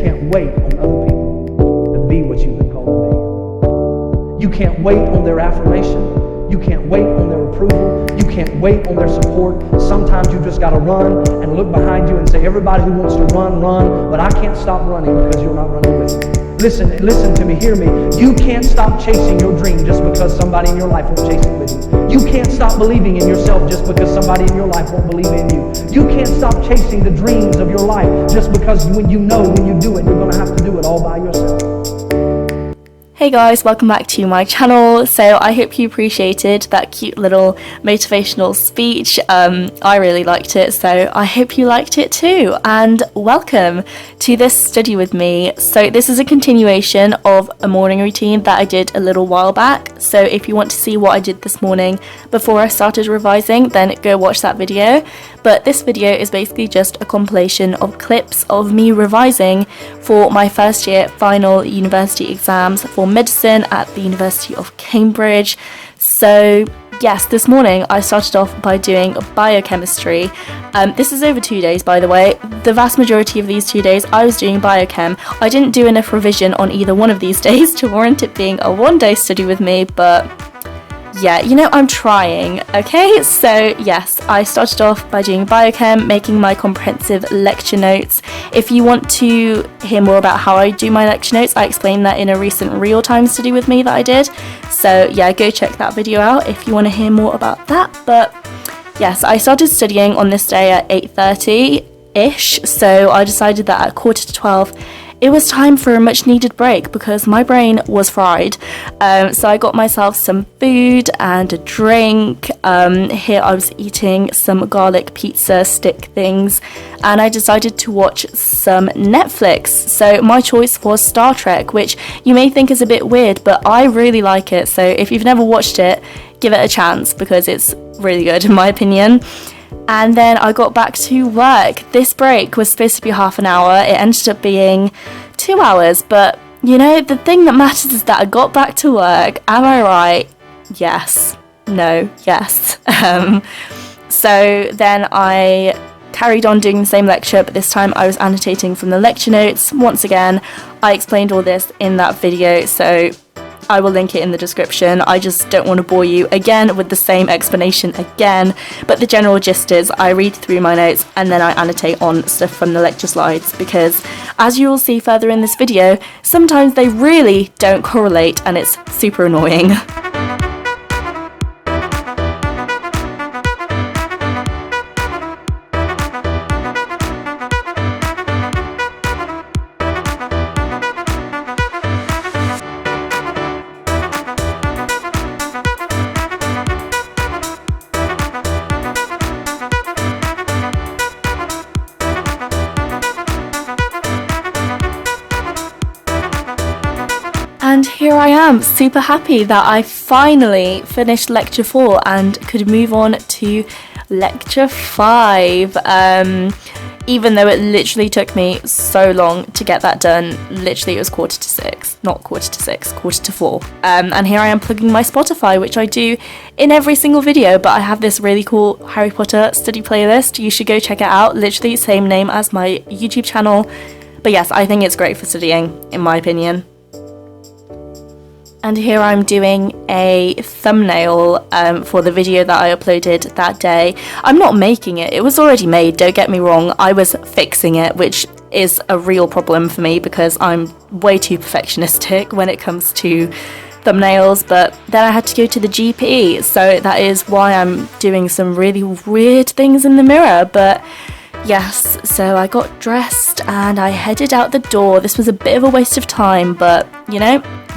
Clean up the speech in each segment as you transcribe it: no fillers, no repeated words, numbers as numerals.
can't wait on other people to be what you've been called to be. You can't wait on their affirmation. You can't wait on their approval. You can't wait on their support. Sometimes you just got to run and look behind you and say, everybody who wants to run, but I can't stop running because you're not running with me. Listen to me, hear me. You can't stop chasing your dream just because somebody in your life won't chase it with you. You can't stop believing in yourself just because somebody in your life won't believe in you. You can't stop chasing the dreams of your life just because when you do it, you're going to have to do it all by yourself. Hey guys, welcome back to my channel. So I hope you appreciated that cute little motivational speech. I really liked it, so I hope you liked it too. And welcome to this study with me. So this is a continuation of a morning routine that I did a little while back. So if you want to see what I did this morning before I started revising, then go watch that video. But this video is basically just a compilation of clips of me revising for my first year final university exams for medicine at the University of Cambridge. So yes, this morning I started off by doing biochemistry. This is over 2 days, by the way. The vast majority of these 2 days I was doing biochem. I didn't do enough revision on either one of these days to warrant it being a one-day study with me, but yeah, I'm trying, okay? So yes, I started off by doing biochem, making my comprehensive lecture notes. If you want to hear more about how I do my lecture notes, I explained that in a recent real-time study with me that I did. So yeah, go check that video out if you want to hear more about that. But yes, I started studying on this day at 8:30-ish, so I decided that at 11:45, it was time for a much needed break because my brain was fried. So I got myself some food and a drink. Here I was eating some garlic pizza stick things, and I decided to watch some Netflix. So my choice was Star Trek, which you may think is a bit weird, but I really like it. So if you've never watched it, give it a chance because it's really good in my opinion. And then I got back to work. This break was supposed to be half an hour. It ended up being 2 hours. But, the thing that matters is that I got back to work. Am I right? Yes. No. Yes. So then I carried on doing the same lecture, but this time I was annotating from the lecture notes. Once again, I explained all this in that video, so I will link it in the description. I just don't want to bore you again with the same explanation again, but the general gist is I read through my notes and then I annotate on stuff from the lecture slides because, as you will see further in this video, sometimes they really don't correlate and it's super annoying. And here I am, super happy that I finally finished lecture 4 and could move on to lecture 5. Even though it literally took me so long to get that done. Literally it was 5:45, not 5:45, 4:45. And here I am plugging my Spotify, which I do in every single video, but I have this really cool Harry Potter study playlist. You should go check it out. Literally same name as my YouTube channel. But yes, I think it's great for studying, in my opinion. And here I'm doing a thumbnail for the video that I uploaded that day. I'm not making it, it was already made, don't get me wrong. I was fixing it, which is a real problem for me because I'm way too perfectionistic when it comes to thumbnails. But then I had to go to the GP, so that is why I'm doing some really weird things in the mirror. But yes, so I got dressed and I headed out the door. This was a bit of a waste of time, but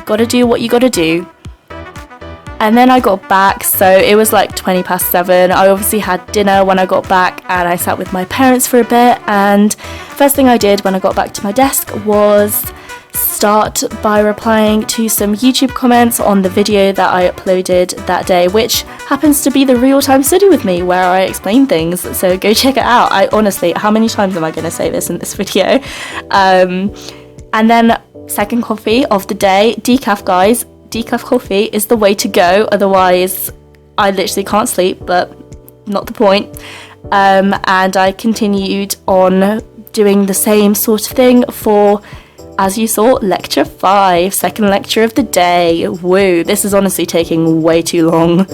gotta do what you gotta do. And then I got back, so it was like 7:20. I obviously had dinner when I got back and I sat with my parents for a bit, and first thing I did when I got back to my desk was start by replying to some YouTube comments on the video that I uploaded that day, which happens to be the real-time study with me where I explain things, so go check it out. I honestly, how many times am I going to say this in this video? And then second coffee of the day, decaf guys, decaf coffee is the way to go, otherwise I literally can't sleep, but not the point. And I continued on doing the same sort of thing for, as you saw, lecture 5, second lecture of the day. Woo, this is honestly taking way too long.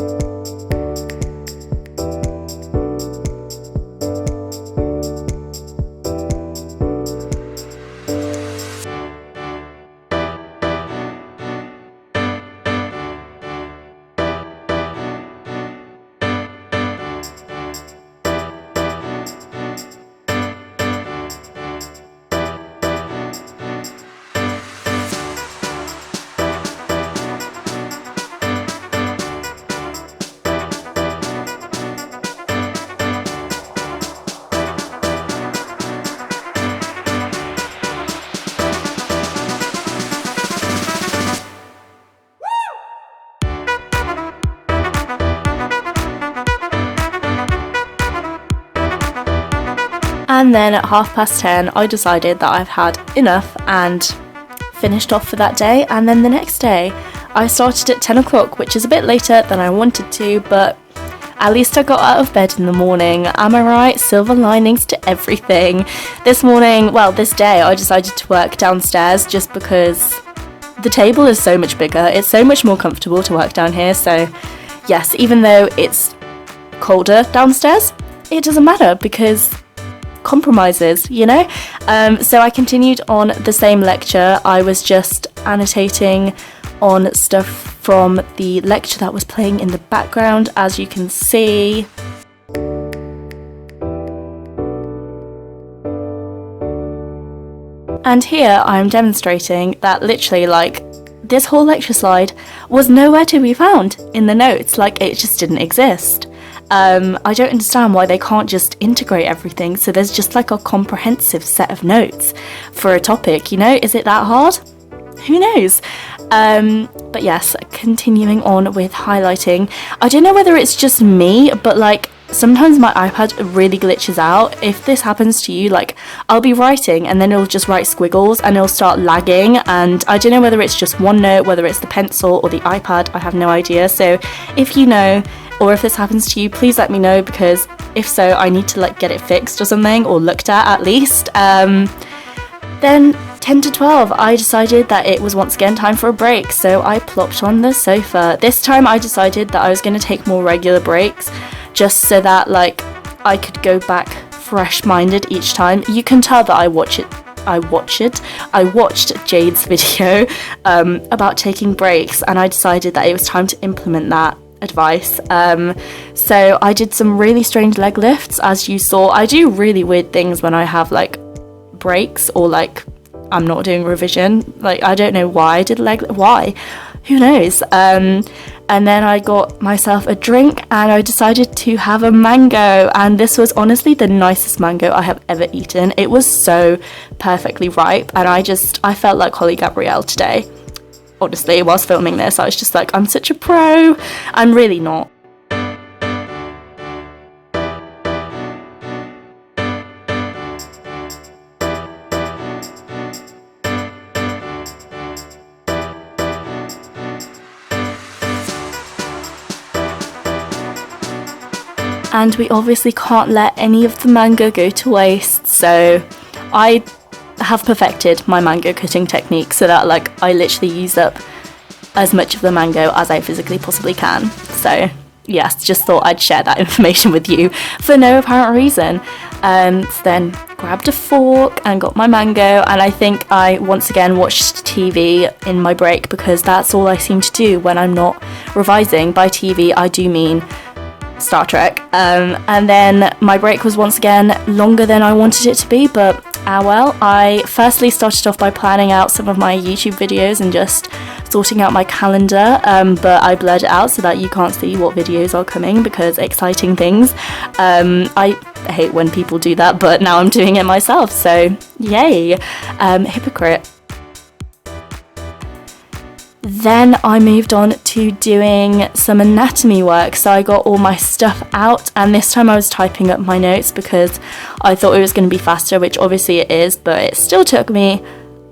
And then at 10:30, I decided that I've had enough and finished off for that day. And then the next day, I started at 10 o'clock, which is a bit later than I wanted to, but at least I got out of bed in the morning. Am I right? Silver linings to everything. This day, I decided to work downstairs just because the table is so much bigger. It's so much more comfortable to work down here. So yes, even though it's colder downstairs, it doesn't matter because compromises, you know? So I continued on the same lecture. I was just annotating on stuff from the lecture that was playing in the background, as you can see. And here I'm demonstrating that literally, like, this whole lecture slide was nowhere to be found in the notes. Like, it just didn't exist. I don't understand why they can't just integrate everything so there's just like a comprehensive set of notes for a topic, you know? Is it that hard? Who knows? But yes, continuing on with highlighting. I don't know whether it's just me, but like sometimes my iPad really glitches out. If this happens to you, like I'll be writing and then it'll just write squiggles and it'll start lagging, and I don't know whether it's just OneNote, whether it's the pencil or the iPad, I have no idea. So if you know, or if this happens to you, please let me know, because if so, I need to like get it fixed or something, or looked at least. Then 10 to 12, I decided that it was once again time for a break, so I plopped on the sofa. This time I decided that I was going to take more regular breaks, just so that like I could go back fresh-minded each time. You can tell that I watched Jade's video about taking breaks, and I decided that it was time to implement that advice. So I did some really strange leg lifts, as you saw. I do really weird things when I have like breaks, or like I'm not doing revision. Like, I don't know why I did why, who knows. And then I got myself a drink and I decided to have a mango, and this was honestly the nicest mango I have ever eaten. It was so perfectly ripe, and I felt like Holly Gabrielle today. Honestly, whilst filming this, I was just like, I'm such a pro. I'm really not. And we obviously can't let any of the mango go to waste, so I have perfected my mango cutting technique so that like I literally use up as much of the mango as I physically possibly can. So yes, just thought I'd share that information with you for no apparent reason. So then grabbed a fork and got my mango, and I think I once again watched TV in my break, because that's all I seem to do when I'm not revising. By TV I do mean Star Trek. And then my break was once again longer than I wanted it to be, but well, I firstly started off by planning out some of my YouTube videos and just sorting out my calendar, but I blurred it out so that you can't see what videos are coming, because exciting things. I hate when people do that, but now I'm doing it myself, so yay. Hypocrite. Then I moved on to doing some anatomy work, so I got all my stuff out, and this time I was typing up my notes because I thought it was going to be faster, which obviously it is, but it still took me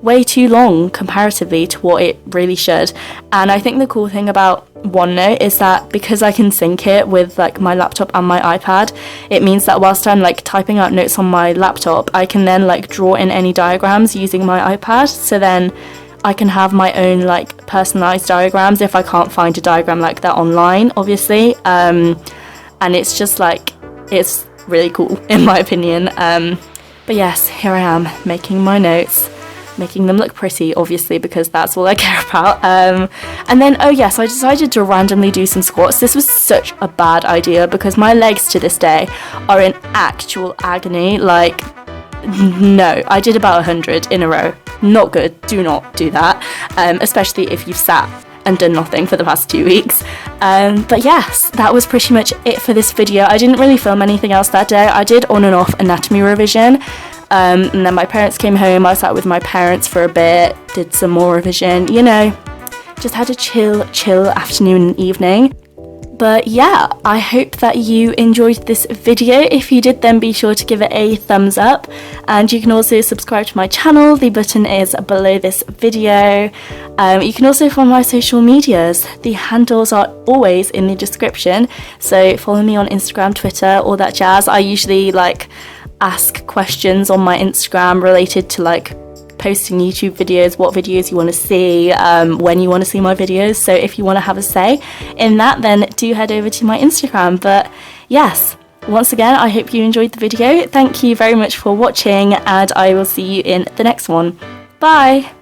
way too long comparatively to what it really should. And I think the cool thing about OneNote is that because I can sync it with like my laptop and my iPad, it means that whilst I'm like typing out notes on my laptop, I can then like draw in any diagrams using my iPad. So then I can have my own like personalized diagrams if I can't find a diagram like that online, obviously. And it's just like, it's really cool in my opinion. But yes, here I am making my notes, making them look pretty, obviously, because that's all I care about. And then, oh yes, I decided to randomly do some squats. This was such a bad idea because my legs to this day are in actual agony. Like, no, I did about 100 in a row. Not good. Do not do that, especially if you've sat and done nothing for the past 2 weeks. But yes, that was pretty much it for this video. I didn't really film anything else that day. I did on and off anatomy revision. And then my parents came home, I sat with my parents for a bit, did some more revision, you know, just had a chill afternoon and evening. But yeah, I hope that you enjoyed this video. If you did, then be sure to give it a thumbs up, and you can also subscribe to my channel. The button is below this video. You can also follow my social medias. The handles are always in the description, so follow me on Instagram, Twitter, all that jazz. I usually like ask questions on my Instagram related to like posting YouTube videos, what videos you want to see, when you want to see my videos. So if you want to have a say in that, then do head over to my Instagram. But yes, once again, I hope you enjoyed the video. Thank you very much for watching, and I will see you in the next one. Bye!